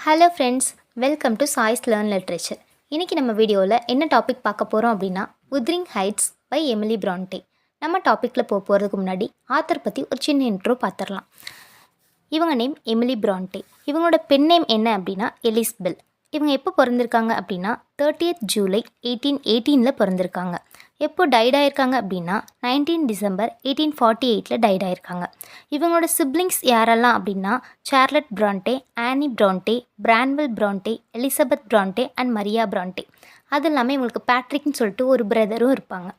Hello friends, welcome to choice learn literature. இன்றைக்கி நம்ம வீடியோவில் என்ன டாபிக் பார்க்க போகிறோம் அப்படின்னா உத்ரிங் ஹைட்ஸ் பை எமிலி பிரான்டே. நம்ம டாப்பிக்கில் போகிறதுக்கு முன்னாடி ஆத்தர் பற்றி ஒரு சின்ன இன்ட்ரோ பார்த்துடலாம். இவங்க நேம் எமிலி பிரான்டே. இவங்களோட பெண் நேம் என்ன அப்படின்னா எலிஸ்பெல். இவங்க எப்போ பிறந்திருக்காங்க அப்படின்னா 30th ஜூலை 1818 பிறந்திருக்காங்க. எப்போ டைட் ஆயிருக்காங்க அப்படின்னா 19 டிசம்பர் 1848 டைட் ஆயிருக்காங்க. இவங்களோட சிப்ளிங்ஸ் யாரெல்லாம் அப்படின்னா Charlotte Bronte, Anne Bronte, Branwell Bronte, Elizabeth Bronte and Maria Bronte. அது இல்லாமல் இவங்களுக்கு பேட்ரிக்னு சொல்லிட்டு ஒரு பிரதரும் இருப்பாங்க.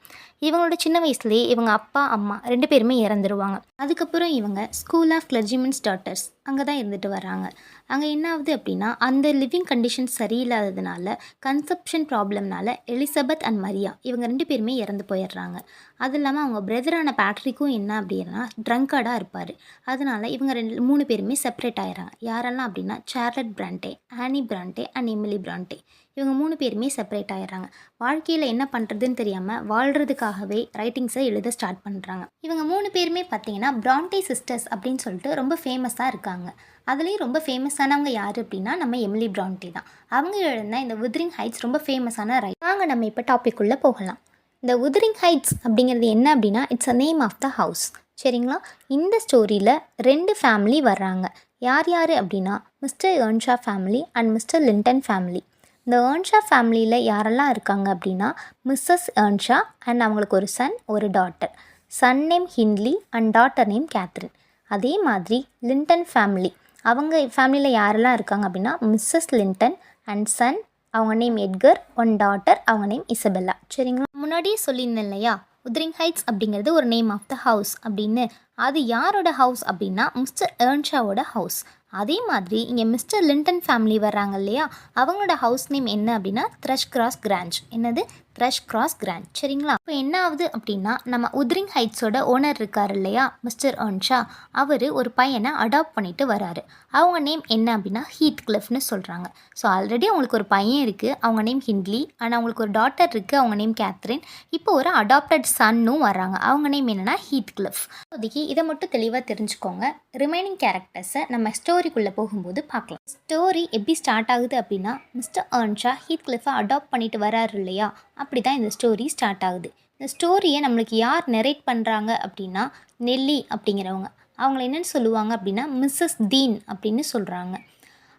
இவங்களோட சின்ன வயசுலேயே இவங்க அப்பா அம்மா 2 பேருமே இறந்துருவாங்க. அதுக்கப்புறம் இவங்க ஸ்கூல் ஆஃப் கிளர்ஜிமென்ஸ் டாட்டர்ஸ் அங்கே தான் இருந்துட்டு வராங்க. அங்கே என்ன ஆகுது அப்படின்னா அந்த லிவிங் கண்டிஷன் சரியில்லாததுனால கன்செப்ஷன் ப்ராப்ளம்னால எலிசபெத் அண்ட் மரியா இவங்க 2 பேருமே இறந்து போயிடுறாங்க. அது இல்லாமல் அவங்க பிரதரான பேட்ரிக்கும் என்ன அப்படின்னா ட்ரங்கர்டாக இருப்பார். அதனால இவங்க 3 பேருமே செப்பரேட் ஆயிடுறாங்க. யாரெல்லாம் அப்படின்னா Charlotte Bronte, Anne பிரான்டே and Emily பிரான்டே. இவங்க 3 பேருமே செப்பரேட் ஆயிடுறாங்க. வாழ்க்கையில் என்ன பண்ணுறதுன்னு தெரியாமல் வாழ்கிறதுக்காகவே ரைட்டிங்ஸை எழுத ஸ்டார்ட் பண்ணுறாங்க. இவங்க 3 பேருமே பார்த்தீங்கன்னா பிரான்டே சிஸ்டர்ஸ் அப்படின்னு சொல்லிட்டு ரொம்ப ஃபேமஸாக இருக்காங்க. அதுலேயும் ரொம்ப ஃபேமஸானவங்க யார் அப்படின்னா நம்ம எமிலி பிரான்டே தான். அவங்க எழுதின இந்த உத்ரிங் ஹைட்ஸ் ரொம்ப ஃபேமஸான ரைட். வாங்க நம்ம இப்போ டாபிக்குள்ளே போகலாம். இந்த உத்ரிங் ஹைட்ஸ் அப்படிங்கிறது என்ன அப்படின்னா it's a name of the house. சரிங்களா? இந்த ஸ்டோரியில் 2 ஃபேமிலி வர்றாங்க. யார் யார் அப்படின்னா Mister Earnshaw family and Mister Linton family. இந்த ஏர்ன்ஷா ஃபேமிலியில் யாரெல்லாம் இருக்காங்க அப்படின்னா மிஸ்ஸஸ் ஏர்ன்ஷா அண்ட் அவங்களுக்கு ஒரு சன் ஒரு daughter. Son name Hindley and daughter name Catherine. அதே மாதிரி லிண்டன் ஃபேமிலி, அவங்க ஃபேமிலியில் யாரெல்லாம் இருக்காங்க அப்படின்னா மிஸ்ஸஸ் லிண்டன் அண்ட் சன், அவங்க நேம் எட்கர், ஒன் டாட்டர், அவங்க நேம் இசபெல்லா. சரிங்களா? முன்னாடியே சொல்லியிருந்தேன் இல்லையா உத்ரிங் ஹைட்ஸ் அப்படிங்கிறது ஒரு நேம் ஆஃப் த ஹவுஸ் அப்படின்னு. அது யாரோட ஹவுஸ் அப்படின்னா மிஸ்டர் ஏர்ன்ஷாவோட ஹவுஸ். அதே மாதிரி இங்கே மிஸ்டர் லிண்டன் ஃபேமிலி வர்றாங்க இல்லையா, அவங்களோட ஹவுஸ் நேம் என்ன அப்படின்னா த்ரஷ் கிராஸ் கிராஞ்ச். என்னது? Thrushcross Grange. சரிங்களா? இப்போ என்ன ஆகுது அப்படின்னா நம்ம உத்ரிங் ஹைட்ஸோட ஓனர் இருக்கார் இல்லையா மிஸ்டர் ஏர்ன்ஷா, அவர் ஒரு பையனை அடாப்ட் பண்ணிட்டு வராரு. அவங்க நேம் என்ன அப்படின்னா ஹீத் கிளிஃப்னு சொல்கிறாங்க. ஸோ ஆல்ரெடி அவங்களுக்கு ஒரு பையன் இருக்குது, அவங்க நேம் ஹின்லி, அண்ட் அவங்களுக்கு ஒரு டாட்டர் இருக்குது, அவங்க நேம் கேத்ரின். இப்போ ஒரு அடாப்டட் சன்னும் வராங்க, அவங்க நேம் என்னென்னா ஹீத் கிளிஃப். இப்போதைக்கு இதை மட்டும் தெளிவாக தெரிஞ்சுக்கோங்க. ரிமைனிங் கேரக்டர்ஸை நம்ம ஸ்டோரிக்குள்ளே போகும்போது பார்க்கலாம். ஸ்டோரி எப்படி ஸ்டார்ட் ஆகுது அப்படின்னா மிஸ்டர் ஏர்ன்ஷா ஹீத் கிளிஃபை அடாப்ட் பண்ணிட்டு வராரு இல்லையா, அப்படி தான் இந்த ஸ்டோரி ஸ்டார்ட் ஆகுது. இந்த ஸ்டோரியை நம்மளுக்கு யார் நெரேட் பண்ணுறாங்க அப்படின்னா நெல்லி அப்படிங்கிறவங்க. அவங்கள என்னென்னு சொல்லுவாங்க அப்படின்னா மிஸ்ஸஸ் தீன் அப்படின்னு சொல்கிறாங்க.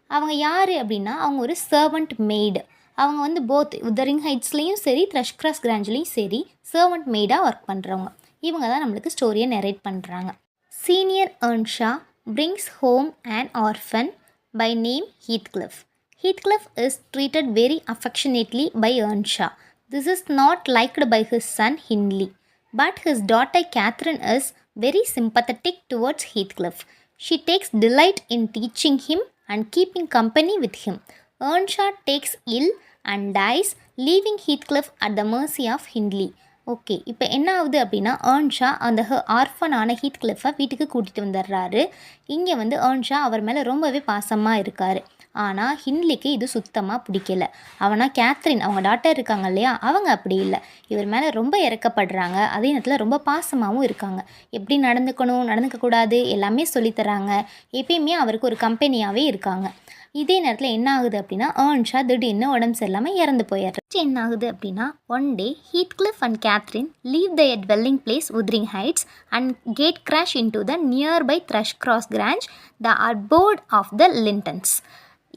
அவங்க யார் அப்படின்னா அவங்க ஒரு சர்வெண்ட் மெய்டு. அவங்க வந்து போத் உதரிங் ஹைட்ஸ்லேயும் சரி த்ரஷ் கிராஸ் கிராஞ்ச்லேயும் சரி சர்வெண்ட் மெய்டாக ஒர்க் பண்ணுறவங்க. இவங்க தான் நம்மளுக்கு ஸ்டோரியை நெரேட் பண்ணுறாங்க. Senior Earnshaw brings home an orphan by name Heathcliff. Heathcliff is treated very affectionately by Earnshaw. This is not liked by his son Hindley, but his daughter Catherine is very sympathetic towards Heathcliff. She takes delight in teaching him and keeping company with him. Earnshaw takes ill and dies, leaving Heathcliff at the mercy of Hindley. Okay, இப்போ என்ன ஆகுது அப்படின்னா ஏர்ன்ஷா அந்த ஆர்ஃபனான Heath கிளிஃபை வீட்டுக்கு கூட்டிகிட்டு வந்துடுறாரு. இங்கே வந்து ஏர்ன்ஷா அவர் மேலே ரொம்பவே பாசமாக இருக்கார். ஆனால் ஹின்லிக்கு இது சுத்தமாக பிடிக்கல. அவனா கேத்ரின் அவங்க டாட்டர் இருக்காங்க இல்லையா, அவங்க அப்படி இல்லை, இவர் மேலே ரொம்ப இறக்கப்படுறாங்க. அதே நேரத்தில் ரொம்ப பாசமாகவும் இருக்காங்க. எப்படி நடந்துக்கணும் நடந்துக்கக்கூடாது எல்லாமே சொல்லித்தராங்க. எப்பயுமே அவருக்கு ஒரு கம்பெனியாகவே இருக்காங்க. இதே நேரத்தில் என்ன ஆகுது அப்படின்னா ஏர்ன்ஷா திடீர்னு உடம்பு சரியில்லாமல் இறந்து போயிடுறாரு. என்ன ஆகுது அப்படின்னா one day Heathcliff and Catherine leave their dwelling place Wuthering Heights and gatecrash into the nearby Thrushcross Grange, the abode of the Lintons.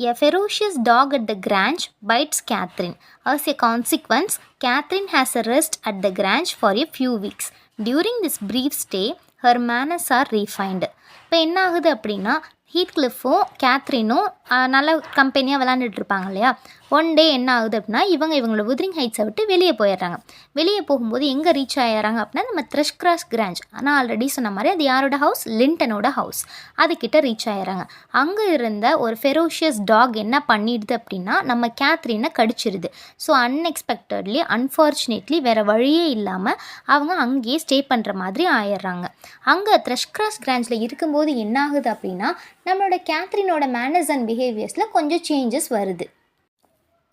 A ferocious dog at the grange bites Catherine. As a consequence, Catherine has a rest at the grange for a few weeks. During this brief stay, her manners are refined. இப்போ என்ன ஆகுது அப்படின்னா ஹீத்கிளிஃபும் கேத்ரினும் நல்ல கம்பெனியாக விளாண்டுட்டு இருப்பாங்க இல்லையா. One day என்ன ஆகுது அப்படின்னா இவங்களோட உத்ரிங் ஹைட்ஸை விட்டு வெளியே போயிடுறாங்க. வெளியே போகும்போது எங்கே ரீச் ஆகிறாங்க அப்படின்னா நம்ம த்ரஷ் கிராஸ் கிராஞ்ச். ஆனால் ஆல்ரெடி சொன்ன மாதிரி அது யாரோட ஹவுஸ்? லிண்டனோட ஹவுஸ். அதுக்கிட்ட ரீச் ஆகிறாங்க. அங்கே இருந்த ஒரு ஃபெரோஷியஸ் டாக் என்ன பண்ணிடுது அப்படின்னா நம்ம கேத்ரினை கடிச்சிருது. ஸோ அன்எக்ஸ்பெக்டட்லி அன்ஃபார்ச்சுனேட்லி வேறு வழியே இல்லாமல் அவங்க அங்கேயே ஸ்டே பண்ணுற மாதிரி ஆயிடுறாங்க. அங்கே த்ரஷ் கிராஸ் கிராஞ்சில் இருக்கும்போது என்ன ஆகுது அப்படின்னா நம்மளோட கேத்ரினோட மேனர்ஸ் அண்ட் பிஹேவியர்ஸில் கொஞ்சம் சேஞ்சஸ் வருது.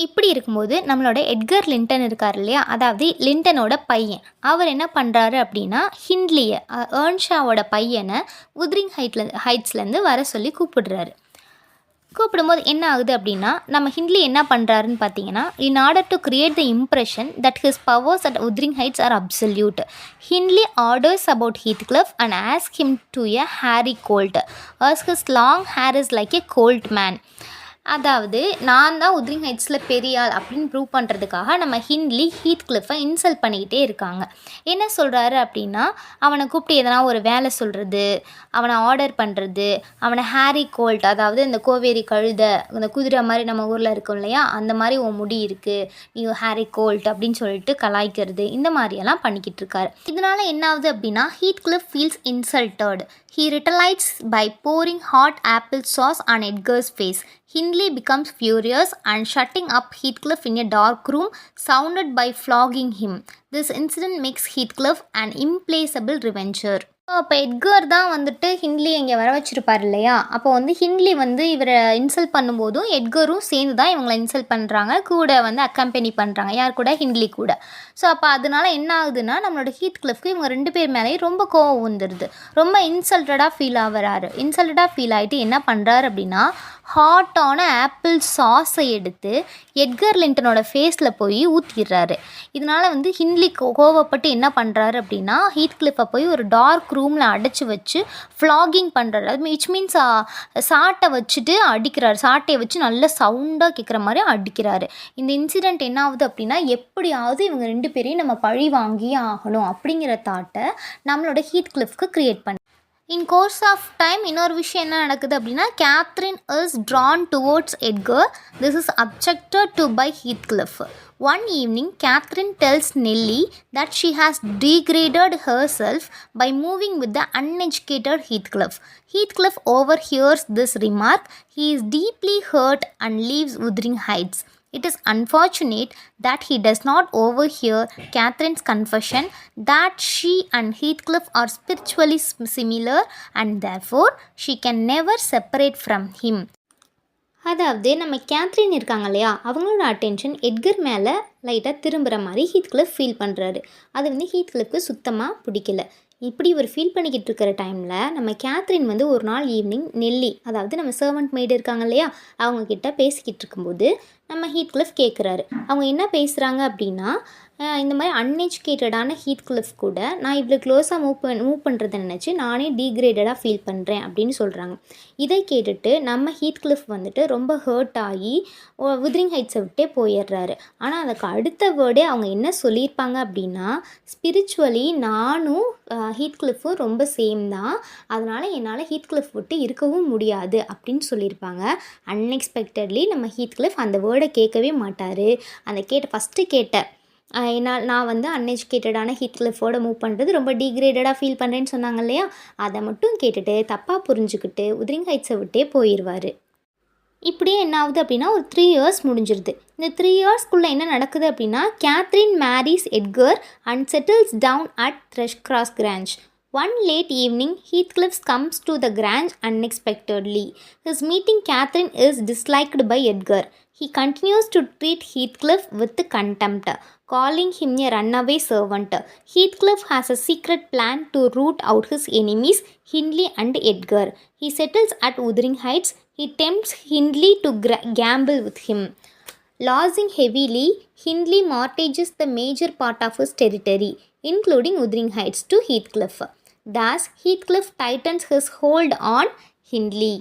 இப்படி இருக்கும்போது நம்மளோட எட்கர் லிண்டன் இருக்கார் இல்லையா, அதாவது லிண்டனோட பையன், அவர் என்ன பண்ணுறாரு அப்படின்னா ஹின்லியை ஏர்ன்ஷாவோட பையனை உத்ரிங் ஹைட்ஸ்லேருந்து வர சொல்லி கூப்பிடுறாரு. கூப்பிடும்போது என்ன ஆகுது அப்படின்னா நம்ம ஹிண்ட்லி என்ன பண்ணுறாருன்னு பார்த்தீங்கன்னா, in order to create the impression that his powers at Wuthering Heights are absolute, Hindley orders about Heathcliff and ask him to a hairy colt as his long hair is like a colt man. அதாவது நான் தான் உத்ரிங் ஹைட்ஸில் பெரிய ஆள் அப்படின்னு prove பண்ணுறதுக்காக நம்ம ஹிண்ட்லி ஹீத்கிளிஃபை insult பண்ணிக்கிட்டே இருக்காங்க. என்ன சொல்கிறாரு அப்படின்னா, அவனை கூப்பிட்டு எதனா ஒரு வேலை சொல்கிறது, அவனை ஆர்டர் பண்ணுறது, அவனை ஹேரி கோல்ட், அதாவது இந்த கோவேரி கழுதை, இந்த குதிரை மாதிரி நம்ம ஊரில் இருக்கோம் இல்லையா, அந்த மாதிரி உன் முடி இருக்குது, நீ ஹேரி கோல்ட் அப்படின்னு சொல்லிட்டு கலாய்க்கிறது, இந்த மாதிரியெல்லாம் பண்ணிக்கிட்டு இருக்காரு. இதனால் என்ன ஆகுது அப்படின்னா, ஹீத்கிளிஃப் feels இன்சல்ட்டட். He retaliates by pouring hot apple sauce on Edgar's face. Hindley becomes furious and shutting up Heathcliff in a dark room, surrounded by flogging him. This incident makes Heathcliff an implacable revenger. அப்போ Edgar தான் வந்துட்டு ஹிண்ட்லி இங்கே வர வச்சுருப்பார் இல்லையா, அப்போ வந்து ஹிண்ட்லி வந்து இவரை இன்சல்ட் பண்ணும்போதும் எட்கரும் சேர்ந்து தான் இவங்களை இன்சல்ட் பண்ணுறாங்க, கூட வந்து அக்கம்பெனி பண்ணுறாங்க. யார் கூட? ஹிண்ட்லி கூட. ஸோ அப்போ அதனால என்ன ஆகுதுன்னா, நம்மளோட ஹீத்கிளிஃப்க்கு இவங்க 2 பேர் மேலேயும் ரொம்ப கோவம் வந்துடுது. ரொம்ப இன்சல்ட்டடாக ஃபீல் ஆகிறாரு. இன்சல்ட்டடாக ஃபீல் ஆகிட்டு என்ன பண்ணுறாரு அப்படின்னா, ஹாட்டான ஆப்பிள் சாஸை எடுத்து எட்கர் லிண்டனோட ஃபேஸில் போய் ஊற்றிடுறாரு. இதனால் வந்து ஹிண்ட்லி கோவப்பட்டு என்ன பண்ணுறாரு அப்படின்னா, ஹீத்கிளிஃபை போய் ஒரு டார்க் ரூமில் அடைச்சி வச்சு ஃப்ளாகிங் பண்ணுறாரு. அது விச் மீன்ஸ் சாட்டை வச்சுட்டு அடிக்கிறாரு. சாட்டையை வச்சு நல்ல சவுண்டாக கேட்குற மாதிரி அடிக்கிறாரு. இந்த இன்சிடெண்ட் என்ன ஆகுது அப்படின்னா, எப்படியாவது இவங்க 2 பேரையும் நம்ம பழி வாங்கியே ஆகணும் அப்படிங்கிற தாட்டை நம்மளோட ஹீத்கிளிஃப்க்கு க்ரியேட் பண்ணி, இன் கோர்ஸ் ஆஃப் டைம் இன்னொரு விஷயம் என்ன நடக்குது அப்படின்னா, Catherine is drawn towards Edgar. This is objected to by Heathcliff. One evening, Catherine tells Nellie that she has degraded herself by moving with the uneducated Heathcliff. Heathcliff overhears this remark. He is deeply hurt and leaves Wuthering Heights. It is unfortunate that he does not overhear Catherine's confession that she and Heathcliff are spiritually similar and therefore she can never separate from him. அதாவது நம்ம Catherine இருக்காங்க இல்லையா, அவங்களோட attention Edgar மேலே லைட்டாக திரும்புகிற மாதிரி ஹீத்கிளிஃப் feel பண்ணுறாரு. அது வந்து ஹீத்கிளிஃப்க்கு சுத்தமாக பிடிக்கல. இப்படி ஒரு ஃபீல் பண்ணிக்கிட்டு இருக்கிற டைமில் நம்ம கேத்ரின் வந்து ஒரு நாள் ஈவினிங் நெல்லி, அதாவது நம்ம சர்வெண்ட் மெய்டு இருக்காங்க இல்லையா, அவங்கக்கிட்ட பேசிக்கிட்டு இருக்கும்போது நம்ம ஹீத்கிளிஃப் கேட்குறாரு. அவங்க என்ன பேசுகிறாங்க அப்படின்னா, இந்த மாதிரி அன்எஜுகேட்டடான ஹீத்கிளிஃப் கூட நான் இவ்வளோ க்ளோஸாக மூவ் பண்ணுறதை நினச்சி நானே டீக்ரேடடாக ஃபீல் பண்ணுறேன் அப்படின்னு சொல்கிறாங்க. இதை கேட்டுட்டு நம்ம ஹீத்கிளிஃப் வந்துட்டு ரொம்ப ஹர்ட் ஆகி wuthering ஹைட்ஸை விட்டே போயிடுறாரு. ஆனால் அதுக்கு அடுத்த வேர்டே அவங்க என்ன சொல்லியிருப்பாங்க அப்படின்னா, ஸ்பிரிச்சுவலி நானும் ஹீத்கிளிஃபும் ரொம்ப சேம் தான், அதனால் என்னால் ஹீத்கிளிஃப் விட்டு இருக்கவும் முடியாது அப்படின்னு சொல்லியிருப்பாங்க. அன்எக்ஸ்பெக்டட்லி நம்ம ஹீத்கிளிஃப் அந்த வேர்டை கேட்கவே மாட்டார். அந்த ஃபஸ்ட்டு கேட்ட நான் வந்து அன்எஜுகேட்டடான ஹீத்கிளிஃபோட மூவ் பண்ணுறது ரொம்ப டீக்ரேடடாக ஃபீல் பண்ணுறேன்னு சொன்னாங்க இல்லையா, அதை மட்டும் கேட்டுட்டு தப்பாக புரிஞ்சுக்கிட்டு wuthering ஹைட்ஸை விட்டே போயிடுவார். இப்படியே என்ன ஆகுது அப்படின்னா, ஒரு 3 years முடிஞ்சிருது. இந்த 3 yearsக்குள்ளே என்ன நடக்குது அப்படின்னா, Catherine marries Edgar and settles down at Thrushcross Grange. One late evening, Heathcliff comes to the Grange unexpectedly. His meeting Catherine is disliked by Edgar. He continues to treat Heathcliff with contempt, calling him a runaway servant. Heathcliff has a secret plan to root out his enemies, Hindley and Edgar. He settles at Wuthering Heights. He tempts Hindley to gamble with him. Losing heavily, Hindley mortgages the major part of his territory, including Wuthering Heights, to Heathcliff. Thus, Heathcliff tightens his hold on Hindley.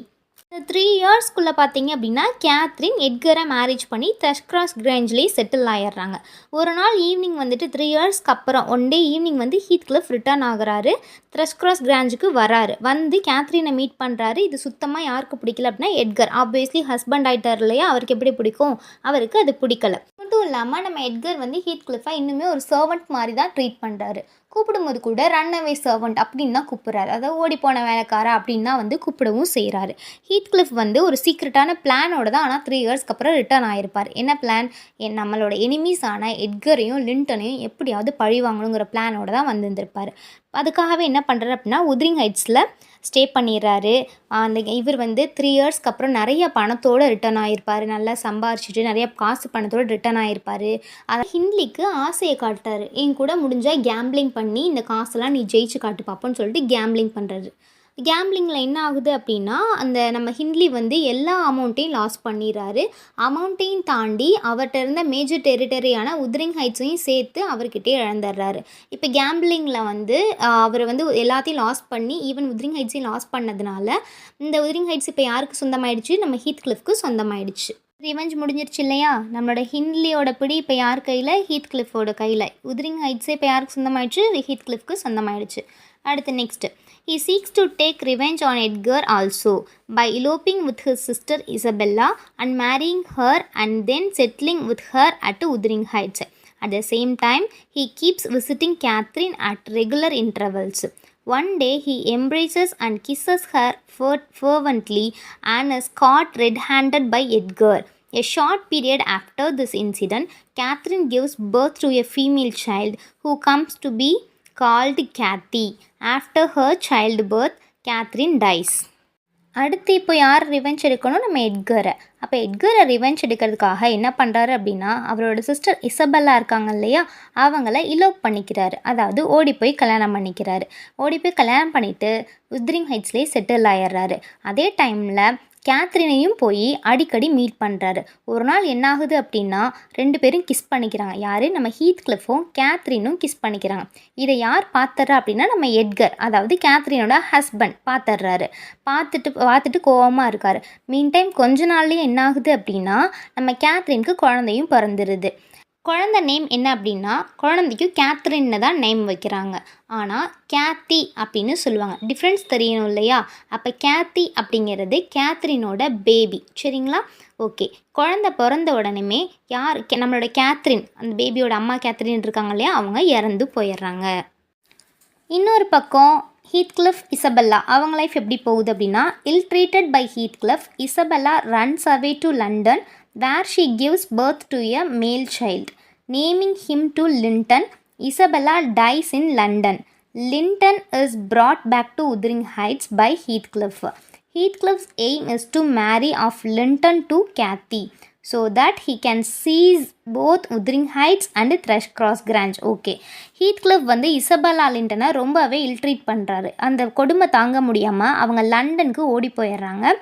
இந்த 3 yearsக்குள்ளே பார்த்தீங்க அப்படின்னா, Catherine எட்கரை marriage பண்ணி Thrushcross Grangeலேயே settle ஆகிடுறாங்க. ஒரு நாள் evening வந்துட்டு 3 yearsக்கு அப்புறம் one day evening வந்து ஹீத்கிளிஃப் return ஆகுறாரு. Thrushcross Grangeக்கு வராரு. வந்து கேத்ரினை மீட் பண்ணுறாரு. இது சுத்தமாக யாருக்கு பிடிக்கல அப்படின்னா, எட்கர். ஆப்வியஸ்லி ஹஸ்பண்ட் ஆகிட்டார் இல்லையா, அவருக்கு எப்படி பிடிக்கும், அவருக்கு அது பிடிக்கல. மட்டும் இல்லாமல் நம்ம எட்கர் வந்து ஹீத்கிளிஃபை இன்னுமே ஒரு சர்வெண்ட் மாதிரி தான் ட்ரீட் பண்ணுறாரு. கூப்பிடும்போது கூட ரன்அவே சர்வெண்ட் அப்படின்னு தான் கூப்பிட்றாரு. அதாவது ஓடி போன வேலைக்காரா அப்படின்னு தான் வந்து கூப்பிடவும் செய்கிறாரு. ஹீத்கிளிஃப் வந்து ஒரு சீக்ரெட்டான பிளானோட தான் ஆனால் 3 yearsக்கு அப்புறம் ரிட்டர்ன் ஆகிருப்பார். என்ன பிளான்? நம்மளோட எனிமீஸ் ஆன எட்கரையும் லிண்டனையும் எப்படியாவது பழி வாங்கணுங்கிற பிளானோட தான் வந்திருந்திருப்பார். அதுக்காகவே என்ன பண்ணுறாரு அப்படின்னா, wuthering ஹைட்ஸில் ஸ்டே பண்ணிடுறாரு. இவர் வந்து 3 yearsக்கு அப்புறம் நிறைய பணத்தோடு ரிட்டர்ன் ஆகிருப்பார். நல்லா சம்பாரிச்சிட்டு நிறைய காசு பணத்தோடு ரிட்டர்ன் ஆகிருப்பார். அதை ஹிண்ட்லிக்கு ஆசையை காட்டுறாரு. என் கூட முடிஞ்சால் கேம்பிளிங் பண்ணி இந்த காசெல்லாம் நீ ஜெயிச்சு காட்டு பாப்போன்னு சொல்லிட்டு கேம்பிளிங் பண்ணுறாரு. கேம்பிளிங்கில் என்ன ஆகுது அப்படின்னா அந்த நம்ம ஹின்லி வந்து எல்லா அமௌண்ட்டையும் லாஸ் பண்ணிடுறாரு. அமௌண்ட்டையும் தாண்டி அவர்கிட்ட இருந்த மேஜர் டெரிட்டரியான உத்ரிங் ஹைட்ஸையும் சேர்த்து அவர்கிட்டே இழந்துடுறாரு. இப்போ கேம்பிளிங்கில் வந்து அவர் வந்து எல்லாத்தையும் லாஸ் பண்ணி ஈவன் உத்ரிங் ஹைட்ஸையும் லாஸ் பண்ணதுனால இந்த உத்ரிங் ஹைட்ஸ் இப்போ யாருக்கு சொந்தமாயிடுச்சு? நம்ம ஹீத் கிளிஃப்க்கு சொந்தமாயிடுச்சு. ரிவெஞ்ச் முடிஞ்சிருச்சு இல்லையா? நம்மளோட ஹின்லியோட பிடி இப்போ யார் கையில்? ஹீத் கிளிஃபோட கையில். உத்ரிங் ஹைட்ஸே இப்போ யாருக்கு சொந்தமாயிடுச்சு? ஹீத் கிளிஃப்க்கு சொந்தமாயிடுச்சு. அடுத்து next, he seeks to take revenge on Edgar also by eloping with his sister Isabella and marrying her and then settling with her at Wuthering Heights. At the same time, he keeps visiting Catherine at regular intervals. One day, he embraces and kisses her fervently and is caught red-handed by Edgar. A short period after this incident, Catherine gives birth to a female child who comes to be called Kathy. After her childbirth, Catherine dies. அடுத்து இப்போ யார் revenge எடுக்கணும்? நம்ம எட்கரை. அப்போ எட்கரை revenge எடுக்கிறதுக்காக என்ன பண்ணுறாரு அப்படின்னா அவரோட சிஸ்டர் இசபெல்லா இருக்காங்க இல்லையா, அவங்கள இலோப் பண்ணிக்கிறாரு. அதாவது ஓடி போய் கல்யாணம் பண்ணிக்கிறாரு. ஓடி போய் கல்யாணம் பண்ணிவிட்டு உத்ரிங் ஹைட்ஸ்லேயே செட்டில் ஆயிடுறாரு. அதே டைமில் கேத்ரினையும் போய் அடிக்கடி மீட் பண்ணுறாரு. ஒரு நாள் என்ன ஆகுது அப்படின்னா 2 பேரும் கிஸ் பண்ணிக்கிறாங்க. யார்? நம்ம ஹீத் கிளிஃபும் கேத்ரினும் கிஸ் பண்ணிக்கிறாங்க. இதை யார் பார்த்துட்றா அப்படின்னா நம்ம எட்கர், அதாவது கேத்ரினோட ஹஸ்பண்ட் பார்த்துட்றாரு. பார்த்துட்டு கோவமாக இருக்கார். மீன் டைம் கொஞ்ச நாள்லேயே என்ன ஆகுது அப்படின்னா நம்ம கேத்ரினுக்கு குழந்தையும் பிறந்துருது. குழந்தை நேம் என்ன அப்படின்னா குழந்தைக்கு கேத்ரின்னு தான் நேம் வைக்கிறாங்க. ஆனால் கேத்தி அப்படின்னு சொல்லுவாங்க. டிஃப்ரென்ஸ் தெரியணும் இல்லையா? அப்போ கேத்தி அப்படிங்கிறது கேத்ரினோட பேபி. சரிங்களா? ஓகே. குழந்தை பிறந்த உடனேமே யார்? நம்மளோட கேத்ரின், அந்த பேபியோட அம்மா கேத்ரின் இருக்காங்க இல்லையா, அவங்க இறந்து போயிடுறாங்க. இன்னொரு பக்கம் ஹீத்கிளிஃப், இசபெல்லா அவங்க லைஃப் எப்படி போகுது அப்படின்னா ill treated by Heathcliff, Isabella runs away to London where she gives birth to a male child, naming him to Linton. Isabella dies in London. Linton is brought back to Wuthering Heights by Heathcliff. Heathcliff's aim is to marry off Linton to Kathy so that he can seize both Wuthering Heights and Thrushcross Grange. ஓகே. Heathcliff வந்து Isabella லிண்டனை ரொம்பவே ill-treat பண்ணுறாரு. அந்த கொடுமை தாங்க முடியாமல் அவங்க லண்டனுக்கு ஓடி போயிடுறாங்க.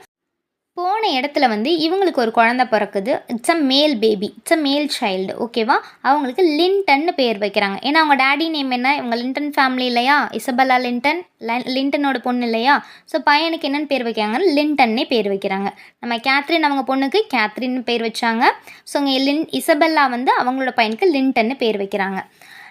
போன இடத்துல வந்து இவங்களுக்கு ஒரு குழந்தை பிறக்குது. இட்ஸ் அ மேல் பேபி, இட்ஸ் அ மேல் சைல்டு. ஓகேவா? அவங்களுக்கு லிண்டன்னு பேர் வைக்கிறாங்க. ஏன்னா அவங்க டேடி நேம் என்ன? இவங்க லிண்டன் ஃபேமிலி இல்லையா, இசபெல்லா லிண்டன், லிண்டனோட பொண்ணு இல்லையா. ஸோ பையனுக்கு என்னென்னு பேர் வைக்கிறாங்க? லிண்டன்னே பேர் வைக்கிறாங்க. நம்ம கேத்ரின் அவங்க பொண்ணுக்கு கேத்ரின்னு பேர் வச்சாங்க. ஸோ இங்கே இசபெல்லா வந்து அவங்களோட பையனுக்கு லிண்டன்னு பேர் வைக்கிறாங்க.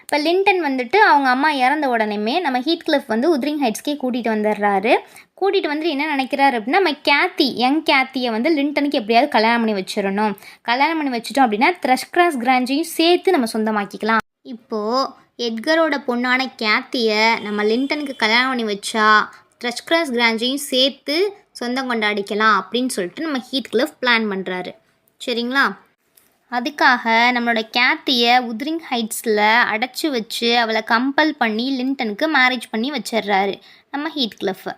இப்போ லிண்டன் வந்துட்டு அவங்க அம்மா இறந்த உடனேமே நம்ம ஹீத்கிளிஃப் வந்து உத்ரிங் ஹைட்ஸ்க்கே கூட்டிகிட்டு வந்துடுறாரு. கூட்டிகிட்டு வந்துட்டு என்ன நினைக்கிறாரு அப்படின்னா நம்ம கேத்தி, யங் கேத்தியை வந்து லிண்டனுக்கு எப்படியாவது கல்யாணம் பண்ணி வச்சிடணும். கல்யாணம் பண்ணி வச்சிட்டோம் அப்படின்னா த்ரஷ்கிராஸ் கிராஞ்சையும் சேர்த்து நம்ம சொந்தமாக்கிக்கலாம். இப்போது எட்கரோட பொண்ணான கேத்தியை நம்ம லிண்டனுக்கு கல்யாணம் பண்ணி வச்சா த்ரஷ்கிராஸ் கிராஞ்சையும் சேர்த்து சொந்தம் கொண்டாடிக்கலாம் அப்படின்னு சொல்லிட்டு நம்ம ஹீத்கிளிஃப் பிளான் பண்ணுறாரு. சரிங்களா? அதுக்காக நம்மளோட கேத்தியை உத்ரிங் ஹைட்ஸில் அடைச்சி வச்சு அவளை கம்பல் பண்ணி லிண்டனுக்கு மேரேஜ் பண்ணி வச்சிடுறாரு நம்ம ஹீத்கிளிஃப்.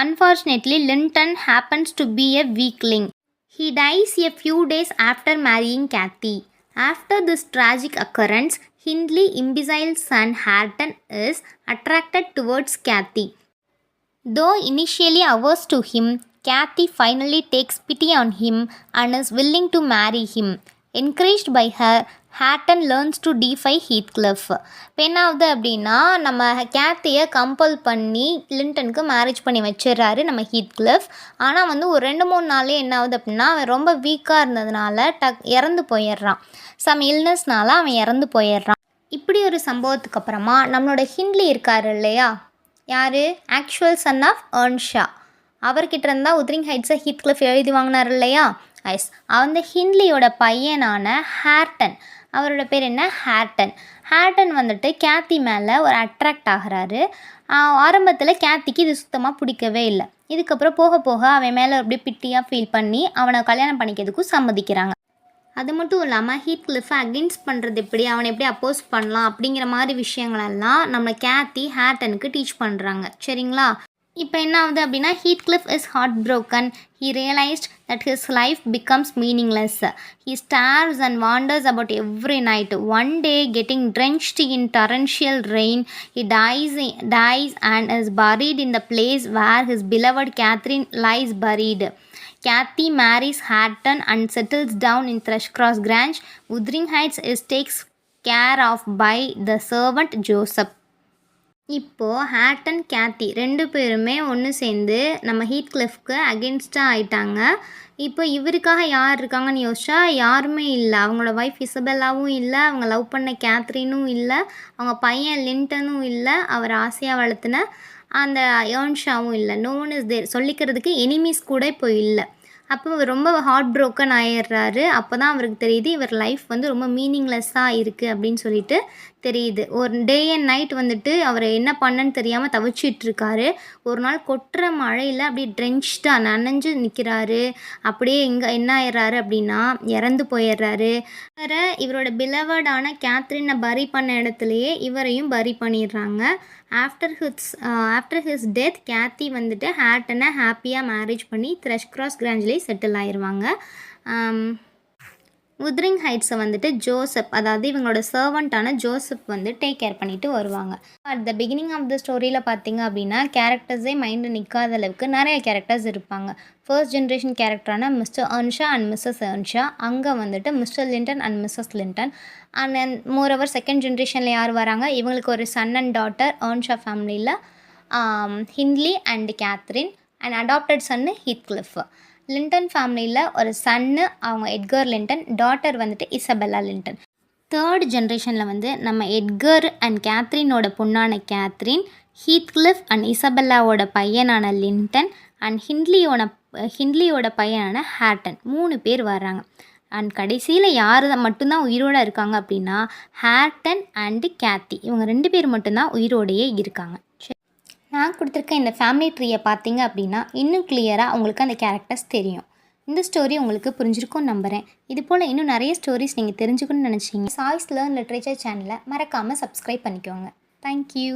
Unfortunately, Linton happens to be a weakling. He dies a few days after marrying Kathy. After this tragic occurrence, Hindley's imbecile son Hareton is attracted towards Kathy. Though initially averse to him, Kathy finally takes pity on him and is willing to marry him. Encouraged by her, Hareton learns to defy Heathcliff. இப்போ என்ன ஆகுது அப்படின்னா நம்ம கேத்தியை compel பண்ணி லிண்டனுக்கு marriage பண்ணி வச்சிடறாரு நம்ம ஹீத்கிளிஃப். ஆனால் வந்து ஒரு 2-3 நாளே என்ன ஆகுது அப்படின்னா அவன் ரொம்ப வீக்காக இருந்ததுனால இறந்து போயிடுறான். சம் இல்னஸ்னால அவன் இறந்து போயிடுறான். இப்படி ஒரு சம்பவத்துக்கு அப்புறமா நம்மளோட ஹிண்ட்லி இருக்கார் இல்லையா, யார்? Actual son of Earnshaw. அவர்கிட்ட இருந்தால் உத்ரிங் ஹைட்ஸை ஹீத்கிளிஃப் எழுதி வாங்கினார் இல்லையா. ஐஸ். அந்த ஹிண்ட்லியோட பையனான ஹேர்டன், அவரோட பேர் என்ன? ஹேர்டன் வந்துட்டு கேத்தி மேலே ஒரு அட்ராக்ட் ஆகிறாரு. ஆரம்பத்தில் கேத்திக்கு இது சுத்தமாக பிடிக்கவே இல்லை. இதுக்கப்புறம் போக போக அவன் மேலே அப்படியே பிட்டியாக ஃபீல் பண்ணி அவனை கல்யாணம் பண்ணிக்கிறதுக்கும் சம்மதிக்கிறாங்க. அது மட்டும் இல்லாமல் ஹீத்கிளிஃபை அகெயின்ஸ்ட் பண்ணுறது எப்படி, அவனை எப்படி அப்போஸ் பண்ணலாம் அப்படிங்கிற மாதிரி விஷயங்களெல்லாம் நம்ம கேத்தி ஹேர்டனுக்கு டீச் பண்ணுறாங்க. சரிங்களா? இப்போ என்ன ஆகுது அப்படின்னா Heathcliff is heart broken. He realized that his life becomes meaningless. He stares and wanders about every night. One day, getting drenched in torrential rain, he dies and is buried in the place where his beloved Catherine lies buried. Kathy marries Hatton and settles down in Thrushcross Grange. Wuthering Heights is taken care of by the servant Joseph. இப்போது ஹேட்டன் கேத்தி 2 பேருமே ஒன்று சேர்ந்து நம்ம ஹீத்க்ளிஃப்க்கு அகென்ஸ்டாக ஆயிட்டாங்க. இப்போ இவருக்காக யார் இருக்காங்கன்னு யோசிச்சா யாருமே இல்லை. அவங்களோட ஒய்ஃப் இசபெல்லாவும் இல்லை, அவங்க லவ் பண்ண கேத்ரினும் இல்லை, அவங்க பையன் லிண்டனும் இல்லை, அவர் ஆசையாக வளர்த்துன அந்த ஏர்ன்ஷாவும் இல்லை. No one is there. சொல்லிக்கிறதுக்கு எனிமீஸ் கூட இப்போ இல்லை. அப்போ ரொம்ப ஹார்ட் broken ஆயிடுறாரு. அப்போ தான் அவருக்கு தெரியுது இவர் லைஃப் வந்து ரொம்ப மீனிங்லெஸ்ஸாக இருக்குது அப்படின்னு சொல்லிட்டு தெரியுது. ஒரு டே அண்ட் நைட் வந்துட்டு அவர் என்ன பண்ணன்னு தெரியாமல் தவிச்சிட்ருக்காரு. ஒரு நாள் கொட்டுற மழையில் அப்படியே ட்ரென்ச்டாக நனைஞ்சு நிற்கிறாரு. அப்படியே என்ன ஆயிடுறாரு அப்படின்னா இறந்து போயிடுறாரு. வேறு இவரோட பிலவர்டான கேத்ரினை பரி பண்ண இடத்துலையே இவரையும் பரி பண்ணிடுறாங்க. ஆஃப்டர் ஹிஸ் டெத் கேத்தி வந்துட்டு ஹேட்டனை ஹாப்பியாக மேரேஜ் பண்ணி த்ரஷ்க்ராஸ் கிராஞ்சிலே செட்டில் ஆயிடுவாங்க. wuthering ஹைட்ஸை வந்துட்டு ஜோசப், அதாவது இவங்களோட சர்வெண்ட்டான ஜோசப் வந்து டேக் கேர் பண்ணிட்டு வருவாங்க. At the beginning of the ஸ்டோரியில் பார்த்தீங்க அப்படின்னா கேரக்டர்ஸே மைண்டில் நிற்காத அளவுக்கு நிறைய கேரக்டர்ஸ் இருப்பாங்க. ஃபர்ஸ்ட் ஜென்ரேஷன் கேரக்டரான Mr Earnshaw and Mrs Earnshaw, அங்கே வந்துட்டு Mr Linton and Mrs Linton. And moreover second ஜென்ரேஷனில் யார் வராங்க, இவங்களுக்கு ஒரு சன் அண்ட் டாட்டர் ஏர்ன்ஷா ஃபேமிலியில், Hindley and Catherine, and adopted son Heathcliff. Linton ஃபேமிலியில் ஒரு சன்னு, அவங்க எட்கர் லிண்டன், டாட்டர் வந்துட்டு இசபெல்லா லிண்டன். தேர்ட் ஜென்ரேஷனில் வந்து நம்ம எட்கர் அண்ட் கேத்ரினோட பொண்ணான கேத்ரின், ஹீத்க்ளிஃப் அண்ட் இசபெல்லாவோட பையனான லிண்டன், அண்ட் ஹின்லியோட பையனான ஹேட்டன், 3 பேர் வர்றாங்க. அண்ட் கடைசியில் யார் மட்டும்தான் உயிரோடு இருக்காங்க அப்படின்னா ஹேட்டன் அண்டு கேத்தி, இவங்க 2 பேர் மட்டும்தான் உயிரோடையே இருக்காங்க. நான் கொடுத்துருக்க இந்த ஃபேமிலி ட்ரீயை பார்த்தீங்க அப்படின்னா இன்னும் கிளியராக உங்களுக்கு அந்த கேரக்டர்ஸ் தெரியும். இந்த ஸ்டோரி உங்களுக்கு புரிஞ்சிருக்கும்னு நம்புகிறேன். இது போல் இன்னும் நிறைய ஸ்டோரிஸ் நீங்கள் தெரிஞ்சுக்கணும்னு நினச்சிங்க சாய்ஸ் லேர்ன் லிட்ரேச்சர் சேனலை மறக்காமல் சப்ஸ்கிரைப் பண்ணிக்கோங்க. தேங்க்யூ.